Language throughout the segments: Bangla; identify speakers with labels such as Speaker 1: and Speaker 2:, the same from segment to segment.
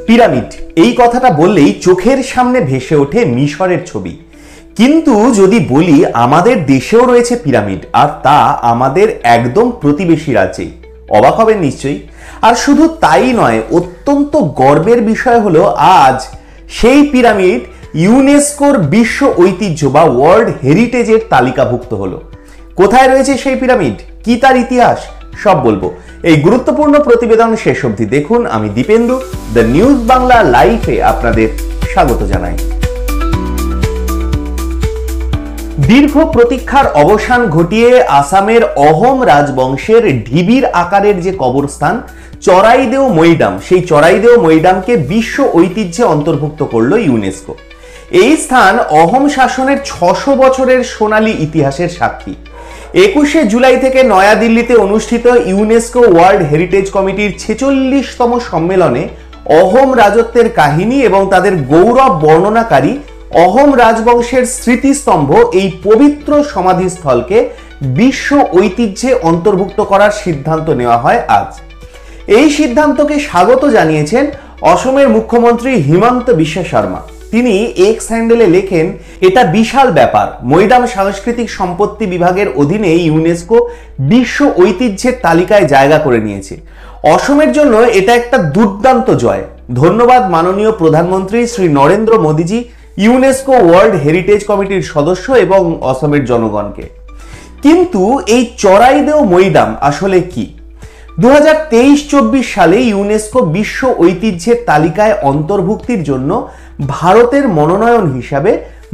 Speaker 1: পিরামিড এই কথাটা বললেই চোখের সামনে ভেসে ওঠে মিশরের ছবি। কিন্তু যদি বলি আমাদের দেশেও রয়েছে পিরামিড, আর তা আমাদের একদম প্রতিবেশী রাজ্যেই, অবাক হবেন নিশ্চয়ই। আর শুধু তাই নয়, অত্যন্ত গর্বের বিষয় হলো আজ সেই পিরামিড ইউনেস্কোর বিশ্ব ঐতিহ্য বা ওয়ার্ল্ড হেরিটেজের তালিকাভুক্ত হলো। কোথায় রয়েছে সেই পিরামিড, কি তার ইতিহাস, সব বলবো। এই গুরুত্বপূর্ণ প্রতিবেদন শেষ অবধি দেখুন। আমি দীপেন্দু, দ্য নিউজ বাংলা লাইভে আপনাদের স্বাগত জানাই। দীর্ঘ প্রতীক্ষার অবসান ঘটিয়ে আসামের অহোম রাজবংশের ঢিবির আকারের যে কবরস্থান চড়াইদেও মৈদাম, সেই চড়াইদেও মৈদামকে বিশ্ব ঐতিহ্যে অন্তর্ভুক্ত করলো ইউনেস্কো। এই স্থান অহোম শাসনের 600 বছরের সোনালী ইতিহাসের সাক্ষী। 21শে জুলাই থেকে নয়াদিল্লিতে অনুষ্ঠিত ইউনেস্কো ওয়ার্ল্ড হেরিটেজ কমিটির 46তম সম্মেলনে অহোম রাজত্বের কাহিনী এবং তাদের গৌরব বর্ণনাকারী অহোম রাজবংশের স্মৃতিস্তম্ভ এই পবিত্র সমাধিস্থলকে বিশ্ব ঐতিহ্যে অন্তর্ভুক্ত করার সিদ্ধান্ত নেওয়া হয় আজ। এই সিদ্ধান্তকে স্বাগত জানিয়েছেন অসমের মুখ্যমন্ত্রী হিমন্ত বিশ্ব শর্মা। তিনি এক্স হ্যান্ডেলে লেখেন, এটা বিশাল ব্যাপার। মৈদাম সাংস্কৃতিক সম্পত্তি বিভাগের অধীনে ইউনেস্কো বিশ্ব ঐতিহ্যের তালিকায় জায়গা করে নিয়েছে। অসমের জন্য এটা একটা দুর্দান্ত জয়। ধন্যবাদ মাননীয় প্রধানমন্ত্রী শ্রী নরেন্দ্র মোদীজি, ইউনেস্কো ওয়ার্ল্ড হেরিটেজ কমিটির সদস্য এবং অসমের জনগণকে। কিন্তু এই চড়াইদেও মৈদাম আসলে কি? 2023-24 সালে ইউনেস্কো বিশ্ব ঐতিহ্যের তালিকায় অন্তর্ভুক্তির জন্য ভারতের মনোনয়ন হিসাবে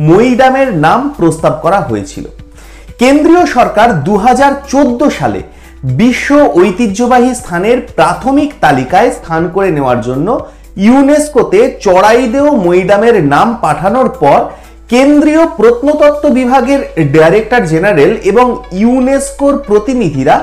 Speaker 1: মৈদামের নাম প্রস্তাব করা হয়েছিল। কেন্দ্রীয় সরকার 2014 সালে বিশ্ব ঐতিহ্যবাহী স্থানের প্রাথমিক তালিকায় স্থান করে নেওয়ার জন্য ইউনেস্কোতে চড়াইদেও মৈদামের নাম পাঠানোর পর কেন্দ্রীয় প্রত্নতত্ত্ব বিভাগের ডাইরেক্টর জেনারেল এবং ইউনেস্কোর প্রতিনিধিরা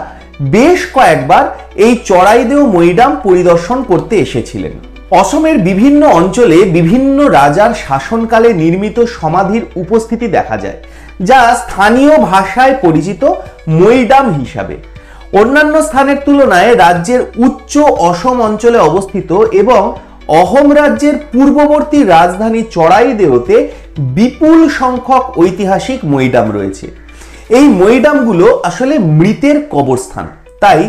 Speaker 1: বেশ কয়েকবার এই চড়াইদেও মৈদাম পরিদর্শন করতে এসেছিলেন। অসমের বিভিন্ন অঞ্চলে বিভিন্ন রাজার শাসনকালে নির্মিত সমাধির উপস্থিতি দেখা যায়, যা স্থানীয় ভাষায় পরিচিত মৈদাম হিসাবে। অন্যান্য স্থানের তুলনায় রাজ্যের উচ্চ অসম অঞ্চলে অবস্থিত এবং অহোম রাজ্যের পূর্ববর্তী রাজধানী চড়াইদেওতে বিপুল সংখ্যক ঐতিহাসিক মৈদাম রয়েছে। এই মৈদামগুলো আসলে মৃতের কবরস্থান, তাই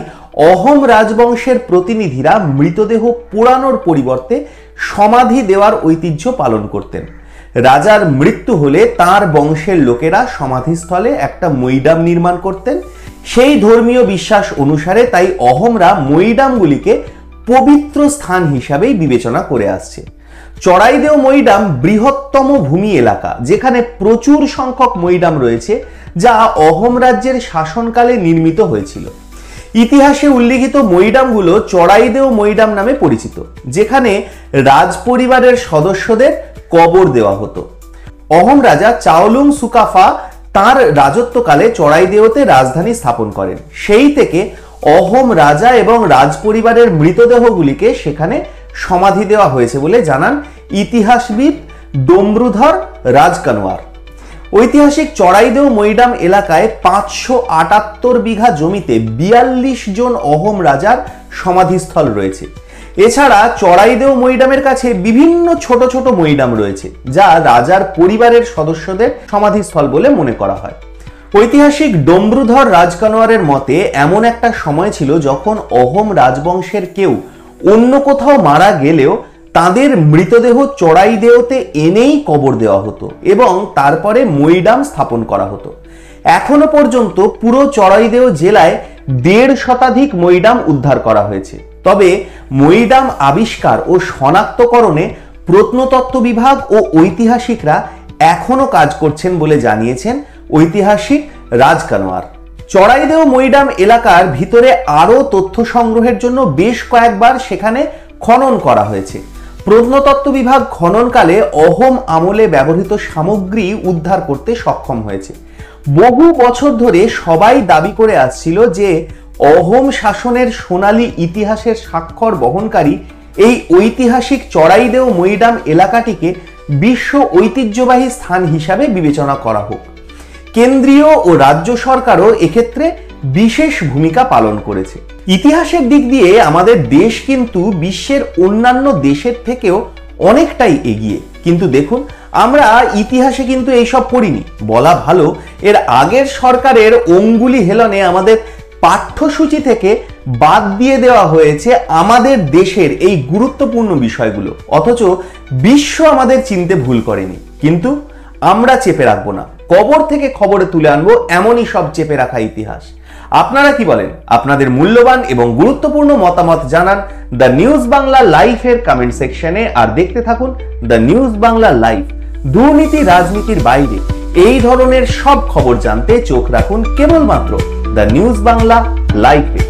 Speaker 1: অহোম রাজবংশের প্রতিনিধিরা মৃতদেহ পোড়ানোর পরিবর্তে সমাধি দেওয়ার ঐতিহ্য পালন করতেন। রাজার মৃত্যু হলে তার বংশের লোকেরা সমাধিস্থলে একটা মৈদাম নির্মাণ করতেন। সেই ধর্মীয় বিশ্বাস অনুসারে তাই অহোমরা মৈদামগুলিকে পবিত্র স্থান হিসাবেই বিবেচনা করে আসছে। চড়াইদেও মৈদাম বৃহত্তম ভূমি এলাকা, যেখানে প্রচুর সংখ্যক মৈদাম রয়েছে যা অহোম রাজ্যের শাসনকালে নির্মিত হয়েছিল। ইতিহাসে উল্লিখিত মৈদামগুলো চড়াইদেও মৈদাম নামে পরিচিত, যেখানে রাজ পরিবারের সদস্যদের কবর দেওয়া হতো। অহোম রাজা চাওলুং সুকাফা তার রাজত্বকালে চড়াইদেওতে রাজধানী স্থাপন করেন। সেই থেকে অহোম রাজা এবং রাজ পরিবারের মৃতদেহগুলিকে সেখানে সমাধি দেওয়া হয়েছে বলে জানান ইতিহাসবিদ ডোমরুধর রাজকানোয়ার। ঐতিহাসিক চড়াইদেও মৈদাম এলাকায় 578 বিঘা জমিতে 42 জন অহোম রাজার সমাধিস্থল রয়েছে। এছাড়া চড়াইদেও মৈদামের কাছে বিভিন্ন ছোট ছোট মৈদাম রয়েছে, যা রাজার পরিবারের সদস্যদের সমাধিস্থল বলে মনে করা হয়। ঐতিহাসিক ডোমরুধর রাজকানোয়ারের মতে এমন একটা সময় ছিল যখন অহোম রাজবংশের কেউ অন্য কোথাও মারা গেলেও তাদের মৃতদেহ চড়াইদেওতে এনেই কবর দেওয়া হতো এবং তারপরে মৈদাম স্থাপন করা হতো। এখনো পর্যন্ত পুরো চড়াইদেও জেলায় 1.5 শতাধিক মৈদাম উদ্ধার করা হয়েছে। তবে মৈদাম আবিষ্কার ও শনাক্তকরণে প্রত্নতত্ত্ব বিভাগ ও ঐতিহাসিকরা এখনো কাজ করছেন বলে জানিয়েছেন ঐতিহাসিক রাজকানোয়ার। চড়াইদেও মৈদাম এলাকার ভিতরে আরো তথ্য সংগ্রহের জন্য বেশ কয়েকবার সেখানে খনন করা হয়েছে। প্রত্নতত্ত্ব বিভাগ খননকালে অহোম আমলে ব্যবহৃত সামগ্রী উদ্ধার করতে সক্ষম হয়েছে। বহু বছর ধরে সবাই দাবি করে আসছিল যে অহোম শাসনের সোনালী ইতিহাসের স্বাক্ষর বহনকারী এই ঐতিহাসিক চড়াইদেও মৈদাম এলাকাটিকে বিশ্ব ঐতিহ্যবাহী স্থান হিসাবে বিবেচনা করা হোক। কেন্দ্রীয় ও রাজ্য সরকারও এক্ষেত্রে বিশেষ ভূমিকা পালন করেছে। ইতিহাসের দিক দিয়ে আমাদের দেশ কিন্তু বিশ্বের অন্যান্য দেশের থেকেও অনেকটাই এগিয়ে। কিন্তু দেখুন, আমরা ইতিহাসে কিন্তু এইসব পড়িনি। বলা ভালো, এর আগের সরকারের অঙ্গুলি হেলনে আমাদের পাঠ্যসূচি থেকে বাদ দিয়ে দেওয়া হয়েছে আমাদের দেশের এই গুরুত্বপূর্ণ বিষয়গুলো। অথচ বিশ্ব আমাদের চিনতে ভুল করেনি। কিন্তু আমরা চেপে রাখবো না, কবর থেকে খবরে তুলে আনবো এমনই সব চেপে রাখা ইতিহাস। আপনারা কি বলেন? আপনাদের মূল্যবান এবং গুরুত্বপূর্ণ মতামত জানান দ্য নিউজ বাংলা লাইভের কমেন্ট সেকশনে। আর দেখতে থাকুন দ্য নিউজ বাংলা লাইভ। দুর্নীতি রাজনীতির বাইরে এই ধরনের সব খবর জানতে চোখ রাখুন কেবলমাত্র দ্য নিউজ বাংলা লাইভে।